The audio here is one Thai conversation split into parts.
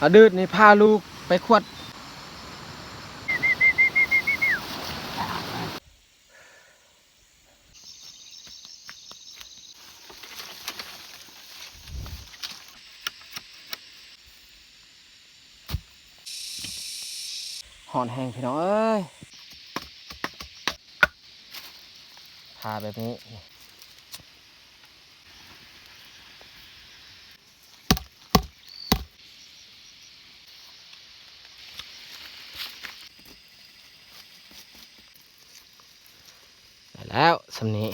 อดืดนี่พาลูกไปขวดหอนแห้งพี่น้องเอ้ยพาแบบนี้ได้แล้วสำนี้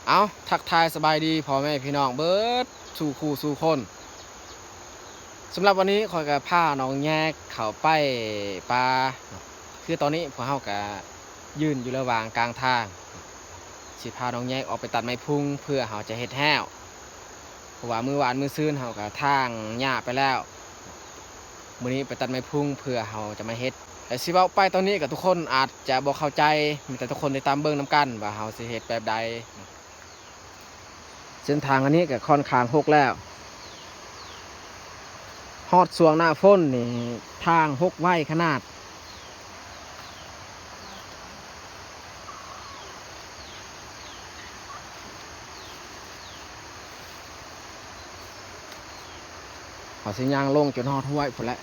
เอาทักทายสบายดีพ่อแม่พี่น้องเบิร์ดสู่คู่สู่คนสำหรับวันนี้ขอยกับผ้าน้องแยกเขาไปปลาคือตอนนี้พวกเขากับยืนอยู่ระหว่างกลางทางสิพาน้องแยกออกไปตัดไม้พุ่งเพื่อเขาจะเฮ็ดแห้วเพราะว่ามือวานมือซื่นเขากับทางหญ้าไปแล้วมื้อนี้ไปตัดไม้พุ่งเพื่อเขาจะมาเฮ็ดแต่สิเว้าไปตอนนี้กับทุกคนอาจจะบ่เข้าใจมีแต่ทุกคนได้ตามเบิ่งนํกันว่าเขาสิเฮ็ดแบบใดเส้นทางอันนี้ก็ค่อนข้างหกแล้วฮอดช่วงหน้าฝนนี่ทางหกไว้ขนาดขอสิย่างลงจนฮอดห้วยพุ่นแหละ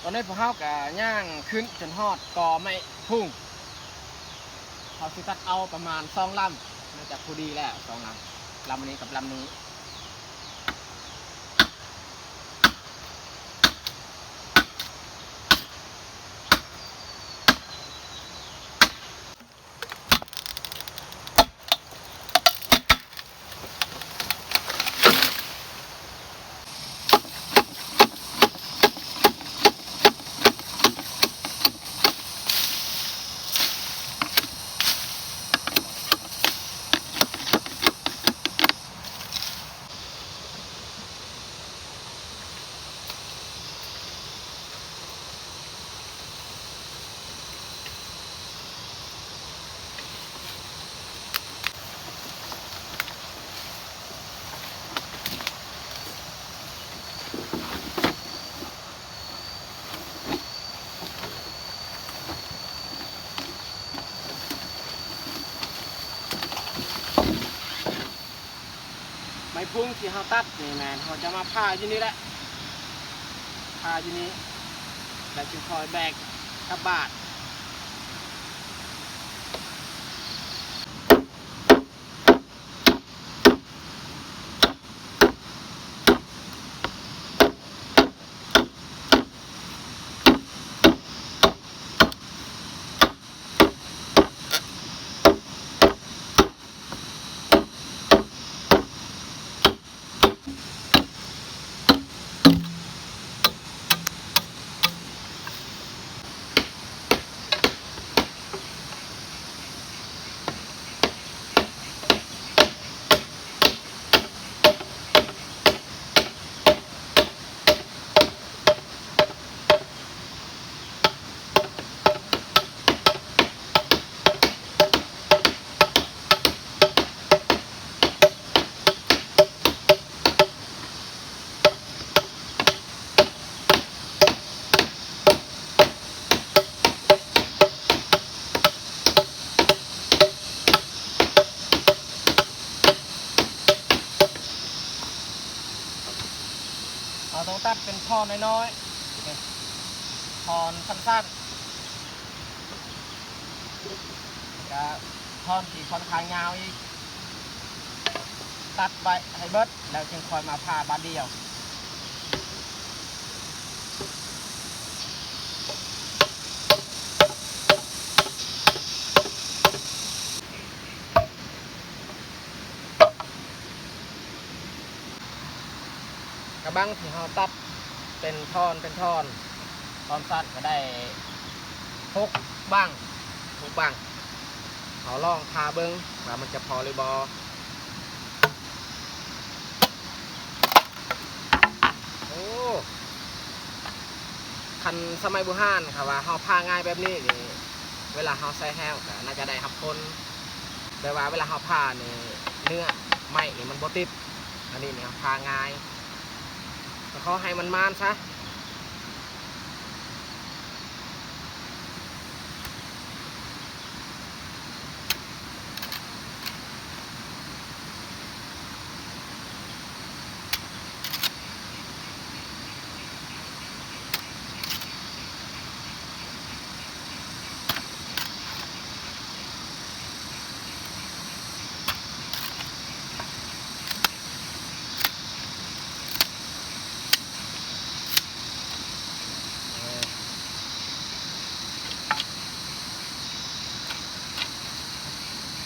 ตอนนี้พวกเขากับย่างขึ้นจนฮอดกอไม่พุ่งเขาสิตัดเอาประมาณ2 ลำน่าจะพอดีแล้ว2 ลำนี้กับลำนี้ พุ่งที่เขาตัดนี่แมนเขาจะมาผ่าอยู่นี่แหละผ่าอยู่นี่แล้วจึงคอยแบกกลับบ้านเราต้องตัดเป็นท่อนน้อยๆท่อนสั้นๆจะท่อนที่ค่อนข้างยาวอีกตัดไปให้เบิดแล้วจึงคอยมาผ่าบานเดียวกระบังที่เราตัดเป็นท่อนตอนสั้นก็ได้6 บังเขาลองทาเบิ้งว่ามันจะพอหรือบอโอ้คันสมัยโบราณค่ะว่าเขาพาง่ายแบบนี้นี่เวลาเขาใส่แห้วก็น่าจะได้ครับคนแต่ว่าเวลาเขาพานี่เนื้อไม้นี่มันบ่ติดอันนี้เนี่ยพาง่ายแต่เขาให้มันมานซะ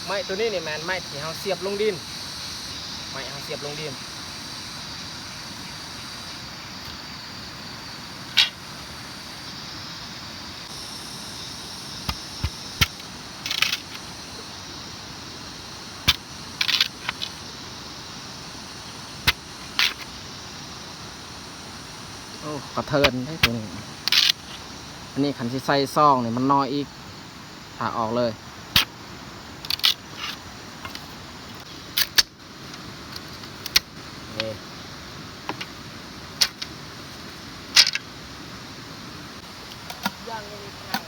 ไม้ตัวนี้นี่แมนไม้ที่เขาเสียบลงดินไม้เขาเสียบลงดินโอ้กระเทินได้ตัวนี้อันนี้ขันที่ใส่ซองนี่มันน้อยอีกผ่าออกเลยนี่ย่างยังมีทาง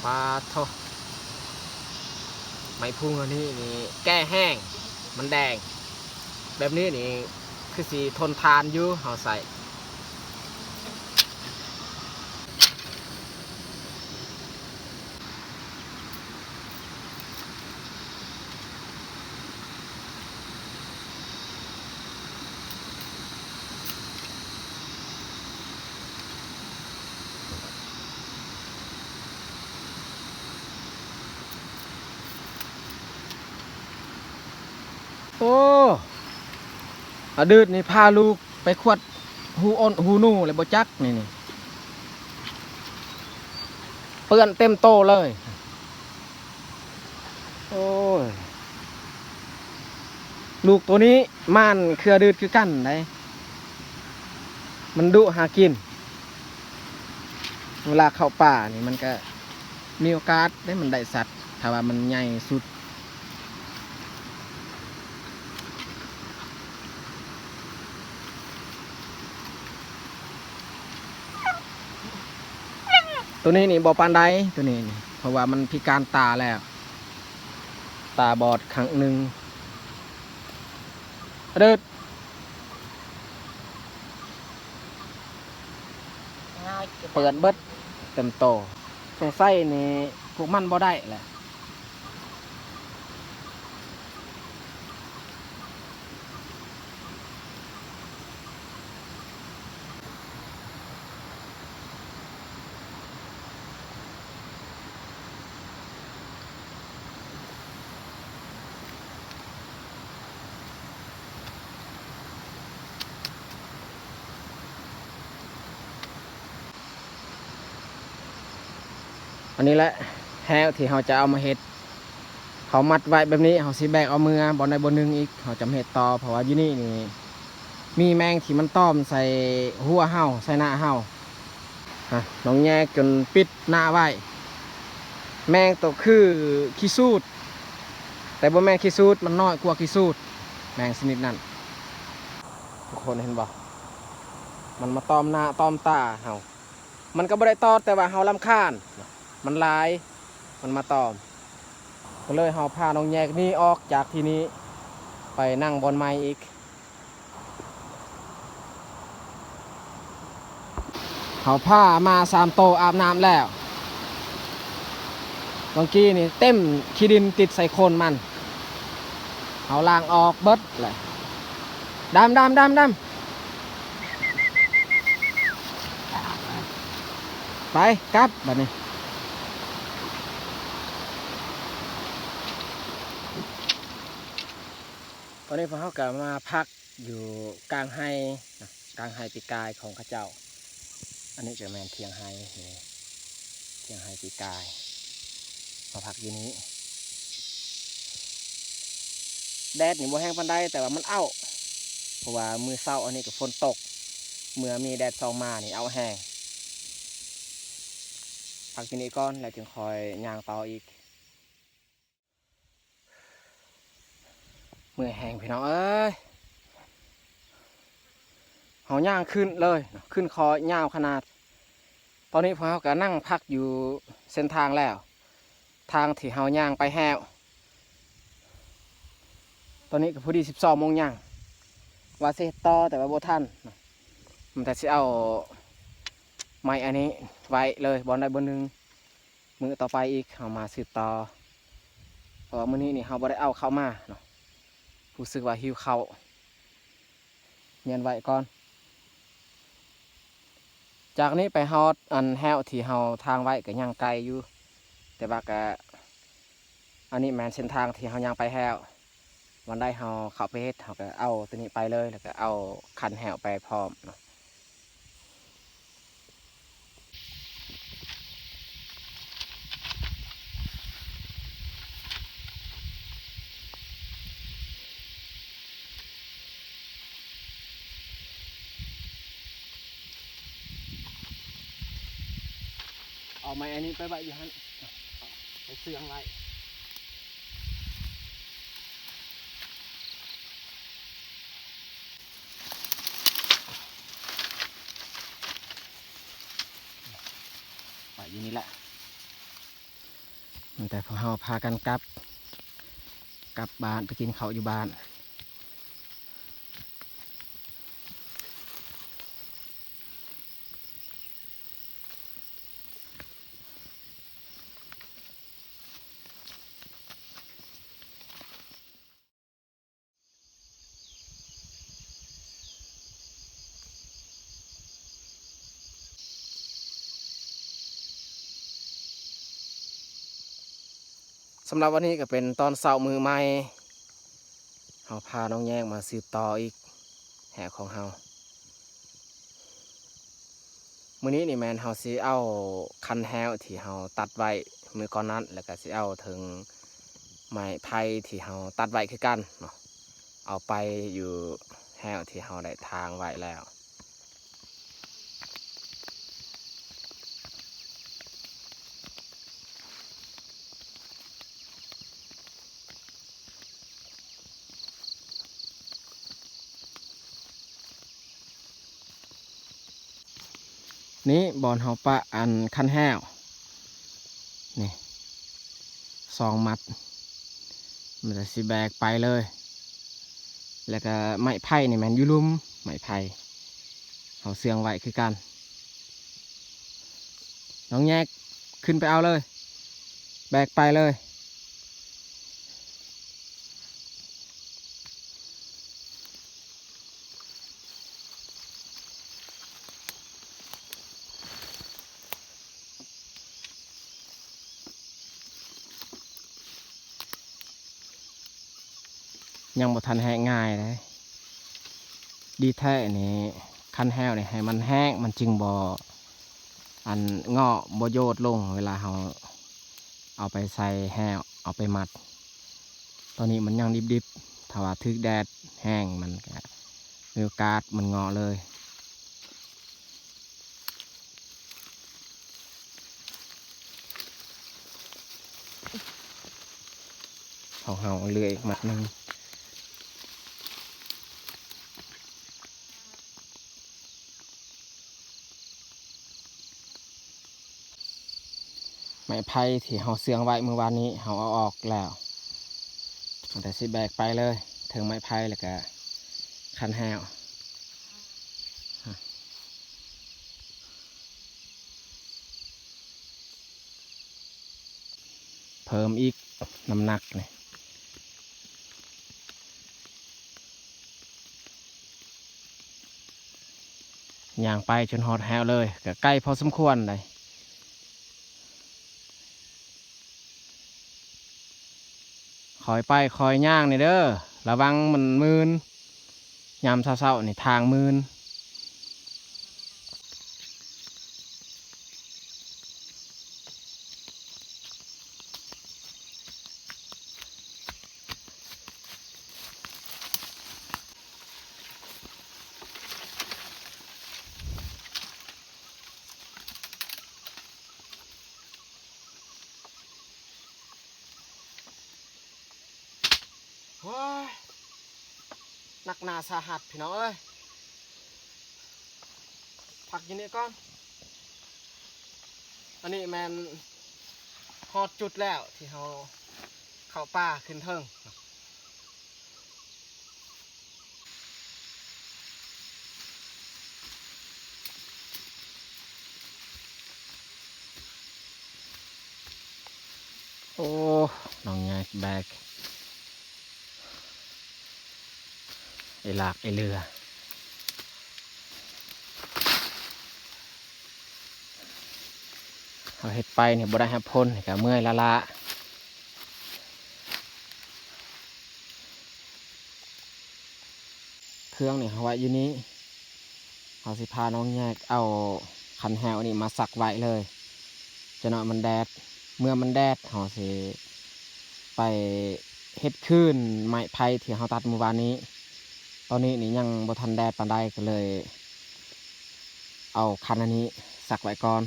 ปลาทอไม้พุ่งอันนี้นี่แก้แห้งมันแดงแบบนี้นี่คือสีทนทานอยู่เอาใส่โอ้อดืดนี่พาลูกไปขวดหูอ้นหูนูเลยบ่จักนี่เปื้อนเต็มโตเลยโอ้ยลูกตัวนี้ม่านเครือดืดคือกันไดมันดุหากินเวลาเข้าป่านี่มันก็มีโอกาสได้มันได้สัตว์ถ้าว่ามันใหญ่สุดตัวนี้นี่บ่ปานใดตัวนี้นี่เพราะว่ามันพิการตาแล้วตาบอดครั้งหนึ่งเดิดเปิดเบิดเต็มโตสงสัยนี่พวกมันบ่ได้แหละอันนี้แหละแฮวที่เราจะเอามาเห็ดเขามัดไว้แบบนี้เขาสิแบกเอามือบอลในบนนึงอีกเขาจะเห็ดต่อเพราะว่าอยู่นี่นี่มีแมงที่มันต้อมใส่หัวเห่าใส่หน้าเห่าน้องแยกจนปิดหน้าไว้แมงตัวคือขี้สูดแต่บ่แมงขี้สูดมันน้อยกว่าขี้สูดแมงชนิดนั้นทุกคนเห็นบ่มันมาต้อมหน้าต้อมตาเห่ามันก็บ่ได้ตอดแต่ว่าเห่ารำคาญมันลายมันมาต้อมก็เลยเห่าพาน้องแยกนี่ออกจากที่นี้ไปนั่งบนไม้อีกเขาผ้ามา3 โตอาบน้ำแล้วบางกี้นี่เต็มขี้ดินติดใส่โคนมันเอาล่างออกเบิดเลยดำไปกลับแบบนี้ตอนนี้พวกเขากลับมาพักอยู่กลางไฮกลางไฮปีกายของข้าเจ้าอันนี้จะแมนเทียงไฮเทียงไฮปีกายมาพักอยู่นี้แดดนี่บ่แห้งปันได้แต่ว่ามันเพราะว่ามือเศร้าอันนี้กับฝนตกเมื่อมีแดดส่องมานี่เอาแห้งพักที่นี้ก่อนแล้วจึงคอยย่างต่ออีกเมื่อแห้งพี่น้องเอ้ยเขาย่างขึ้นเลยขึ้นคอยาวขนาดตอนนี้พวกเขาก็นั่งพักอยู่เส้นทางแล้วทางที่เขาย่างไปแห้วตอนนี้ก็พอดี12 โมงย่างว่าเสร็จต่อแต่ว่าโบทันมันแต่สิเอาไม้อันนี้ไว้เลยบอลได้บนนึงมือต่อไปอีกเอามาสืบต่อเพราะว่ามื้อนี้นี่เขาบ่ได้เอาเข้ามาเนาะรู้สึกว่าหิวข้าวเงียนไว้ก่อนจากนี้ไปฮอดอันแห้วที่เฮาทางไว้ก็ยังไกลอยู่แต่ว่าก็อันนี้แมนเส้นทางที่เฮายังไปแห้ววันได้เฮาเข้าไปเฮ็ดเฮาก็เอาตัวนี้ไปเลยแล้วก็เอาคันแห้วไปพร้อมเนาะเอาไม้อันนี้ไปไว้อยู่ฮั่นไปเสื่องไว้ไปอยู่นี่แหละ แต่พอเฮาพากันกลับบ้านไปกินข้าวอยู่บ้านสำหรับวันนี้ก็เป็นตอนเช้ามือใหม่เฮาพาน้องแยงมาสืบต่ออีกแหกของเฮามื้อนี้นี่แมนเฮาสิเอาคันแฮวที่เฮาตัดไว้มื้อก่อนนั้นแล้วก็สิเอาถึงไม้ไผ่ที่เฮาตัดไว้คือกันเนาะเอาไปอยู่แฮวที่เฮาได้ทางไว้แล้วนี้บอนเฮาปะอันคันแฮวนี่2 มัดมันจะสิแบกไปเลยแล้วก็ไม้ไผ่นี่แมนอยู่ลุ่มไม้ไผ่เฮาเสื่องไว้คือกันน้องแยกขึ้นไปเอาเลยแบกไปเลยยังบ่ทันแห้งง่ายเลยดีแท้นี่คันแห้วนี่ให้มันแห้งมันจึงบ่อันเงาะบ่โยดลงเวลาเราเอาไปใส่แห้วเอาไปมัดตอนนี้มันยังดิบๆถ้าว่าทึกแดดแห้งมันก็มีโอกาสมันเงาะเลยของเราเลื่อยอีกมัดหนึ่งไม้ไผ่ที่เราเสื่องไว้เมื่อวานนี้เราเอาออกแล้วแต่สิแบกไปเลยถึงไม้ไผ่แล้วก็คันแห้วเพิ่มอีกน้ำหนักนี่ย่างไปจนหอดแห้วเลยก็ใกล้พอสมควรเลยคอยไปคอยย่างนี่เด้อระวังมันมืนยามเศร้าๆนี่ทางมืนหนักหนาสาหัสพี่น้องเอ้ยพักอยินนี่ก่อนอันนี้แมนฮอดจุดแล้วที่เขาเข้าป่าขึ้นเทิงโอ้น้องแงกแบกไอหลากไอเรือเอาเห็ดไปเนี่ยบ่ได้หับพ้นกับเมื่อยละเครื่องเนี่ยเขาไว้อยู่นี้เขาสิพาน้องแยกเอาคันแฮวนี่มาสักไว้เลยจะเนาะมันแดดเมื่อมันแดดเขาสิไปเฮ็ดขึ้นไม้ไผ่ที่เขาตัดเมื่อวานนี้ตอนนี้นี่ยังบ่ทันแดดปานใดก็เลยเอาคันอันนี้สักไว้ก่อน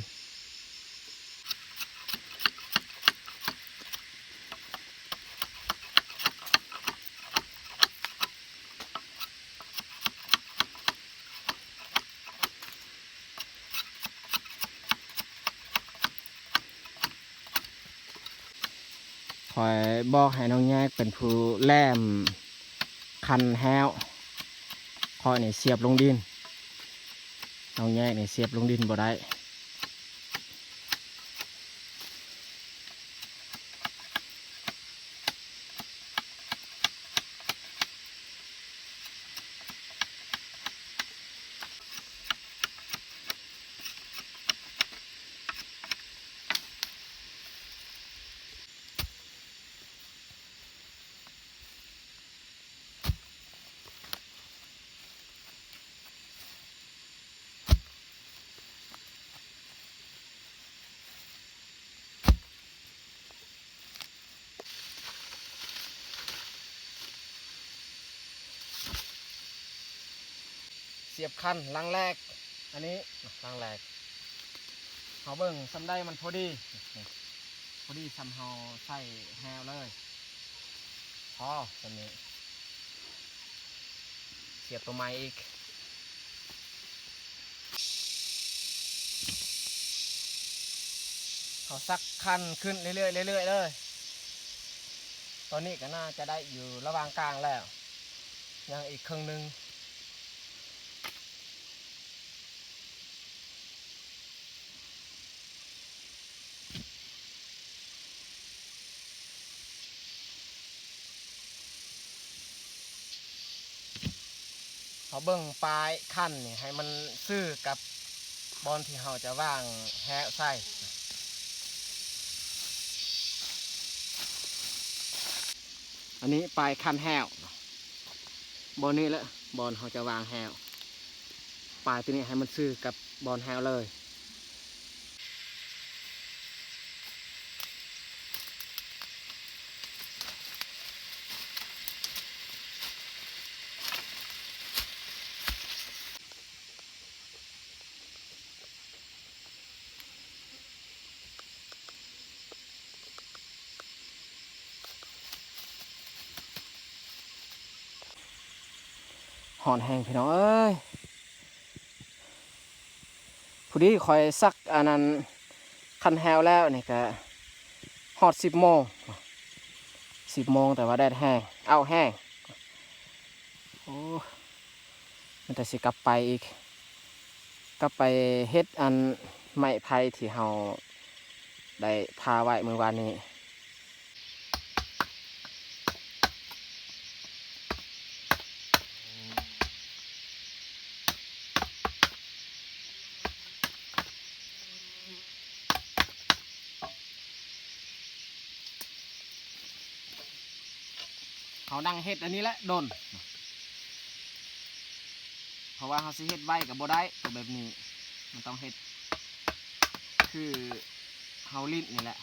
อยบอกให้น้องแยกเป็นผู้แล่มคันแห้วคอยนี่เสียบลงดินน้องแยกนี่เสียบลงดินบ่ได้เสียบคันลังแรกอันนี้ลังแรกเขาเบิ่งซ้ำได้มันพอดีซ้ำเขาใส่แฮวเลยพอตอนนี้เสียบตัวไม้อีกเขาซักคันขึ้นเรื่อยๆเลยตอนนี้ก็น่าจะได้อยู่ระหว่างกลางแล้วยังอีกครึ่งหนึ่งเขาเบิ่งปลายขั้นนี่ให้มันซื่อกับบอลที่เขาจะว่างแฮะใส่อันนี้ปลายขั้นแฮวบอลนี้แหละบอลเขาจะวางแฮวปลายตัวนี้ให้มันซื่อกับบอลแฮวเลยหอนแห้งพี่น้องเอ้ยผู้ดีคอยซักอันนั้นคันแฮวแล้วนี่ก็ฮอด10 โมงแต่ว่าแดดแห้งเอาแห้งโอ้มันแต่สิกลับไปอีกกลับไปเฮ็ดอันไม้ไผ่ที่เฮาได้พาไว้เมื่อวานนี้เขานั่งเฮ็ดอันนี้แหละโดนเพราะว่าเขาสิเฮ็ดไว้กับบ่ได้ตัวแบบนี้มันต้องเฮ็ดคือเฮาลิ้นนี่แหละ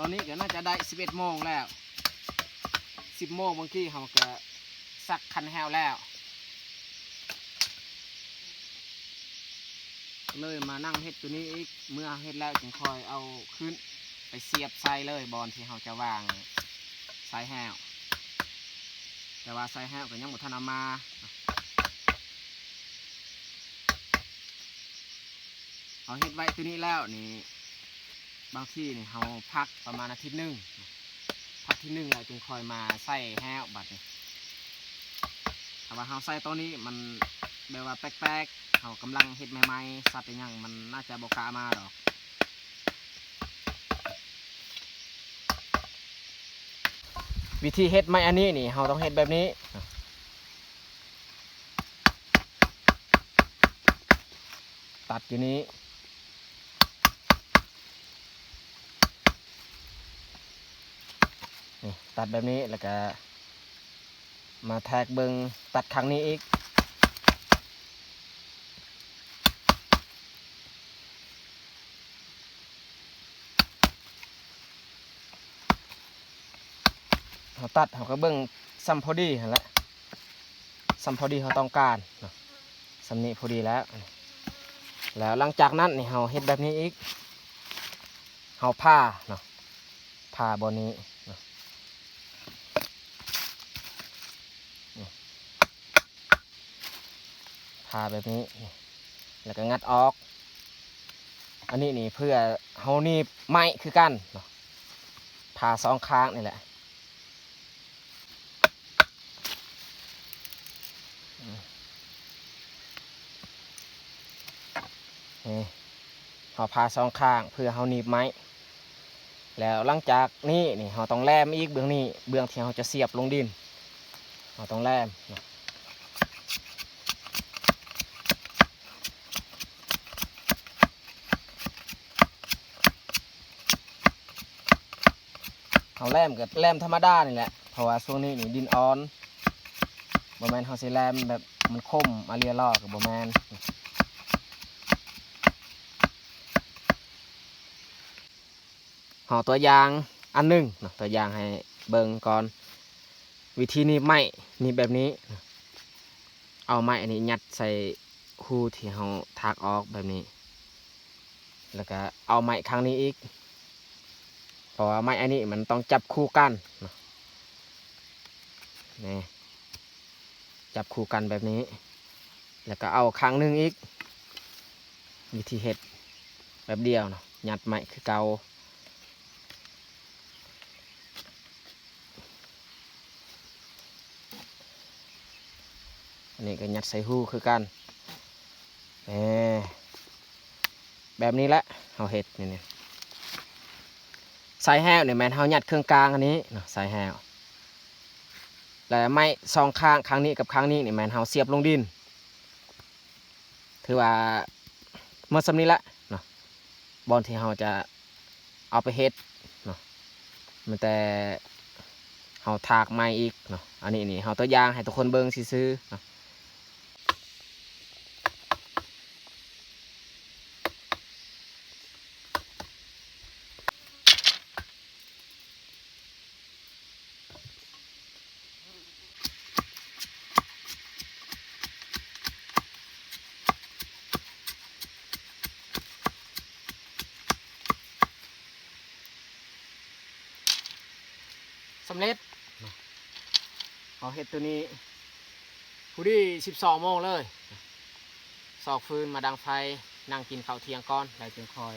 ตอนนี้ก็น่าจะได้11 โมงแล้ว10 โมงบางทีเขาก็ซักคันแฮวแล้วเลยมานั่งเฮ็ดตัวนี้อีกเมื่อเฮ็ดแล้วจึงคอยเอาขึ้นไปเสียบใส่เลยบอลที่เขาจะวางใส่แฮวแต่ว่าใส่แฮวก็ยังบ่ทันเอามาเอาเฮ็ดไว้ตัวนี้แล้วนี่บางที่นี่เขาพักประมาณอาทิตย์หนึ่งพักที่1แล้วจึงคอยมาใส่แฮวบัดนี้ถ้าว่าเขาใส่ตัวนี้มันแบบว่าแปลกๆเขากำลังเฮ็ดใหม่ๆสัตว์อย่างมันน่าจะบ่กล้ามาดอกวิธีเฮ็ดไม้อันนี้นี่เราต้องเฮ็ดแบบนี้ตัดอยู่นี้นี่ตัดแบบนี้แล้วก็มาแทกเบิงตัดครั้งนี้อีกเขาตัดเขาก็เบิงซ้ำพอดีหั่นแหละซ้ำพอดีเขาต้องการซ้ำนี้พอดีแล้ว แล้วหลังจากนั้นนี่เราเฮ็ดแบบนี้อีกเราผ่าเนาะผ่าบนนี้เนาะผ่าแบบนี้แล้วก็งัดออกอันนี้นี่เพื่อเฮานี่ไม้คือกันเนาะผ่าสองข้างนี่แหละนี่เฮาผ่าสองข้างเพื่อเฮาหนีบไม้แล้วหลังจากนี้นี่เฮาต้องแลมอีกเบื้องนี้เบื้องที่เฮาจะเสียบลงดินเฮาต้องแลมเนาะเฮาแลมกับแลมธรรมดานี่แหละเพราะว่าช่วงนี้นี่ดินอ่อนบ่แม่นเฮาสิแลมแบบมันคมมาเรียล่อกับบ่แม่นเฮาตัวอย่างอันหนึงเนาะตัวอย่างให้เบิ่งก่อนวิธีนี้ไม้นี่แบบนี้เอาไม้อันนี้ยัดใส่หูที่เฮาถากออกแบบนี้แล้วก็เอาไม้ข้างนี้อีกเพราะว่าไม้อันนี้มันต้องจับคู่กันเนาะนี่จับคู่กันแบบนี้แล้วก็เอาข้างหนึงอีกวิธีเฮ็ดแบบเดียวเนาะยัดไม้คือเก่าอันนี้ก็ยัดใส่หูคือกันแบบนี้แหละเฮาเฮ็ดนี่สายแห้วเนี่ยแมนเฮายัดเครื่องกลางอันนี้เนาะสายแห้วแล้วไม้สองข้างข้างนี้กับข้างนี้เนี่ยแมนเฮาเสียบลงดินถือว่าเมื่อสำนี้ละเนาะบอลที่เฮาจะเอาไปเฮ็ดเนาะมันแต่เฮาถากไม้อีกเนาะอันนี้นี่เฮาตัวอย่างให้ทุกคนเบิ่งซื่อๆเนาะสำเร็จเอาเฮ็ดตัวนี้ผู้ดี12 โมงเลยซอกฟืนมาดังไฟนั่งกินข้าวเที่ยงก่อนแล้วจึงคอย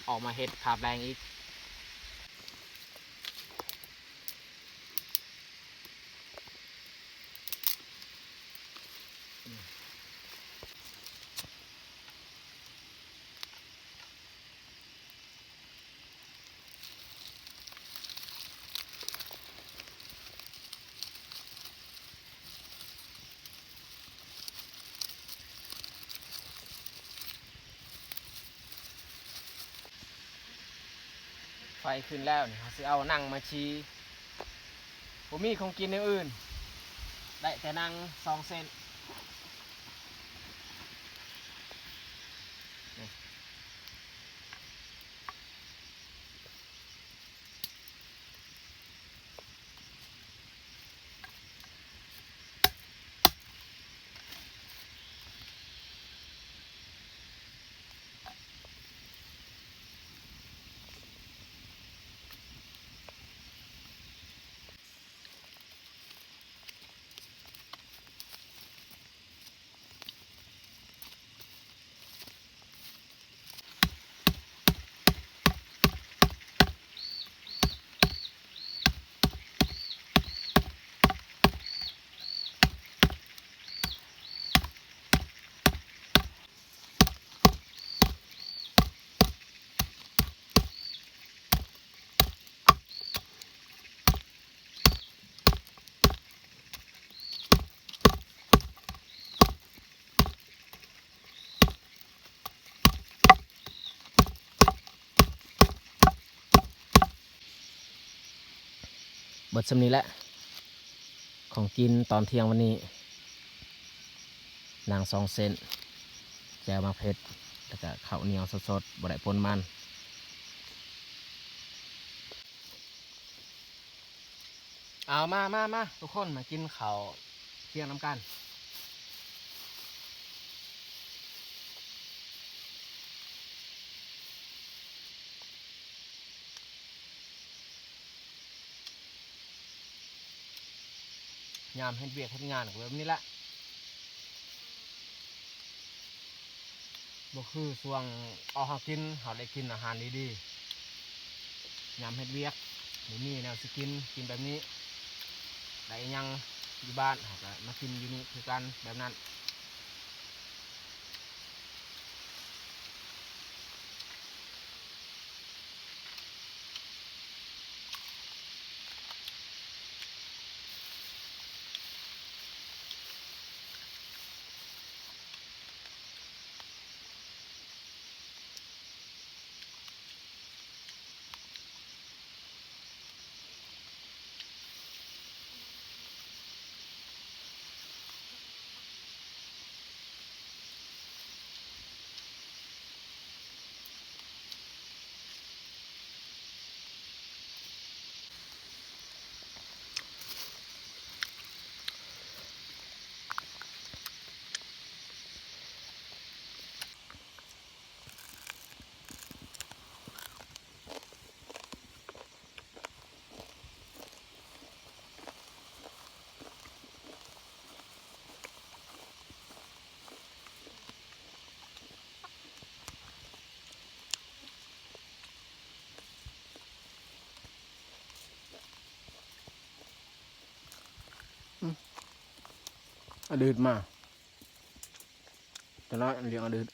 ออกมาเฮ็ดภาพแรงอีกไฟขึ้นแล้วนี่เขาสิเอานั่งมาชี้ผมมีของกินอย่างอื่นได้แต่นั่ง2 เส้นเบิดสำนี้แหละของกินตอนเที่ยงวันนี้นาง2 เส้นแจวมาเผ็ดแล้วก็ข้าวเหนียวสดๆบ่ได้ปนมันเอามาทุกคนมากินข้าวเที่ยงน้ำกัน ยามเฮ็ดเวียกเฮ็ดงานแบบนี้แหละบ่คือช่วงเอาเฮากินเฮาได้กินอาหารดีๆยามเฮ็ดเวียกบ่มีแนวสิกินแบบนี้ได้อิหยังอยู่บ้านเฮาก็มากินอยู่นี่คือกันแบบนั้นอดืดมาแต่น้อยเลี้ยงอดืด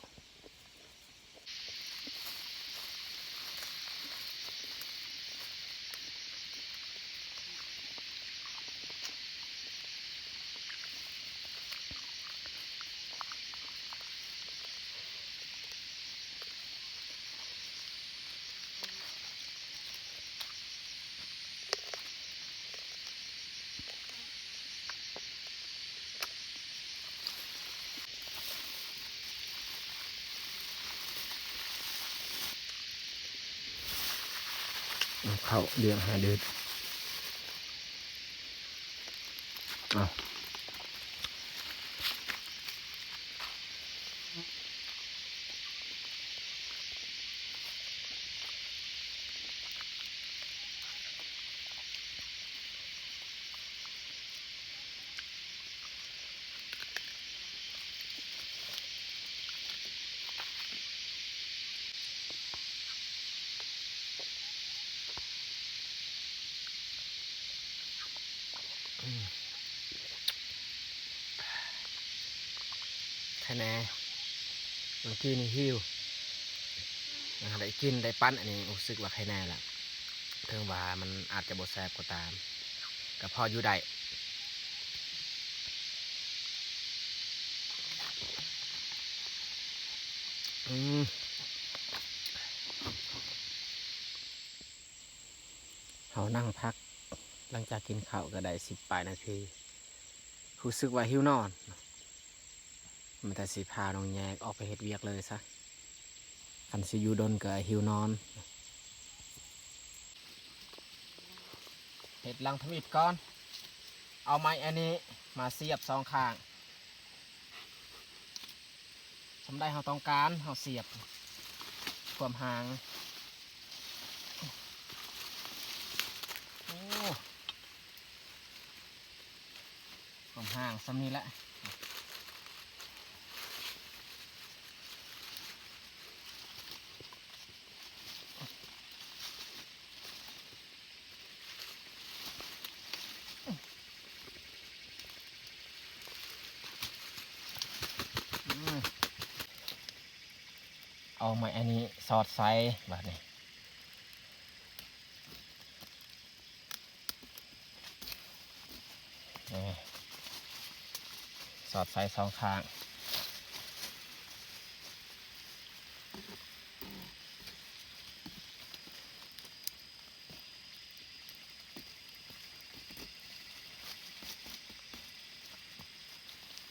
เขาเลี้ยงหาดืดเอาแค่แน่เมื่อกี้นี่หิวได้กินได้ปั้นอันนี้รู้สึกว่าแค่แน่ละเทิงว่ามันอาจจะบดแซ่บก็ตามก็พออยู่ได้เขานั่งพักหลังจากกินข้าวก็ได้10 ปลายนาทีรู้สึกว่าหิวนอนมันแต่สิพาน้องแยกออกไปเฮ็ดเวียกเลยซะคันสิอยู่ดนก็หิวนอนเฮ็ดลังทมิดก่อนเอาไม้อันนี้มาเสียบ2 ข้างสำได้เราต้องการเราเสียบความห่างโอ้ความห่างซ้ำนี้แหละเอาไม้อันนี้สอดไซแบบนี้สอดไซ2 ข้าง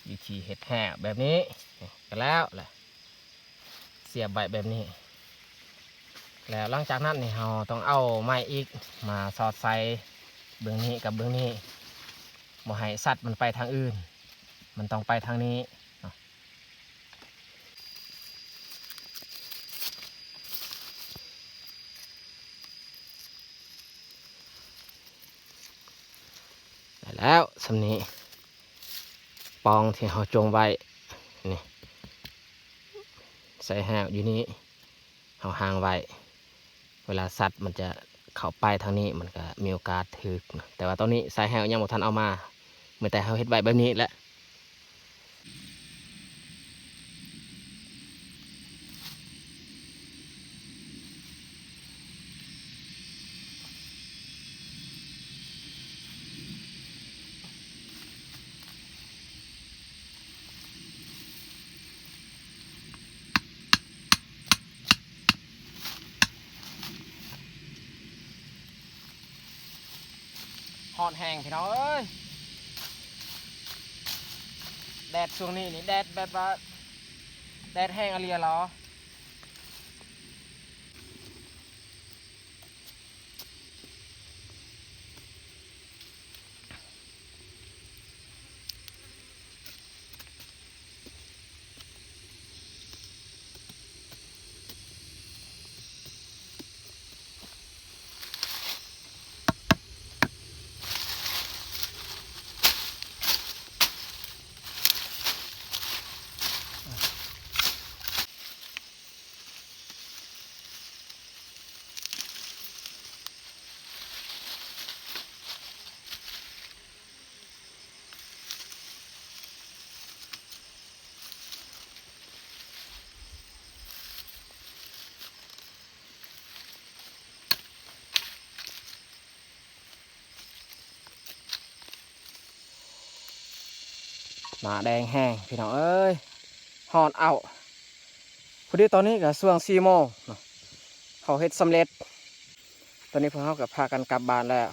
วิธีเห็ดแห่แบบนี้ก็แล้วแหละเสียบใบแบบนี้แล้วหลังจากนั้นนี่เราต้องเอาไม้อีกมาสอดใส่เบื้องนี้กับเบื้องนี้บ่ให้สัตว์มันไปทางอื่นมันต้องไปทางนี้ได้แล้วสำนี้ ปองที่เขาจงไว้นี่ใส่แห้วอยู่นี้เขาห่างไว้เวลาสัตว์มันจะเข้าไปทางนี้มันก็มีโอกาสถึกนะแต่ว่าตอนนี้สายแห้วยังบ่ทันเอามาเมื่อแต่เขาเฮ็ดไว้แบบนี้แหละฮอดแห้งพี่น้องเอ้ยแดดช่วงนี้นี่แดดแบบว่าแดดแห้งอะไรเหรอหน้าแดงแห้งพี่น้องเอ้ยฮอดเอาพอดีตอนนี้ก็ช่วง4 โมงเนาะเขาเฮ็ดสำเร็จตอนนี้พวกเขาก็พากันกลับบ้านแล้ว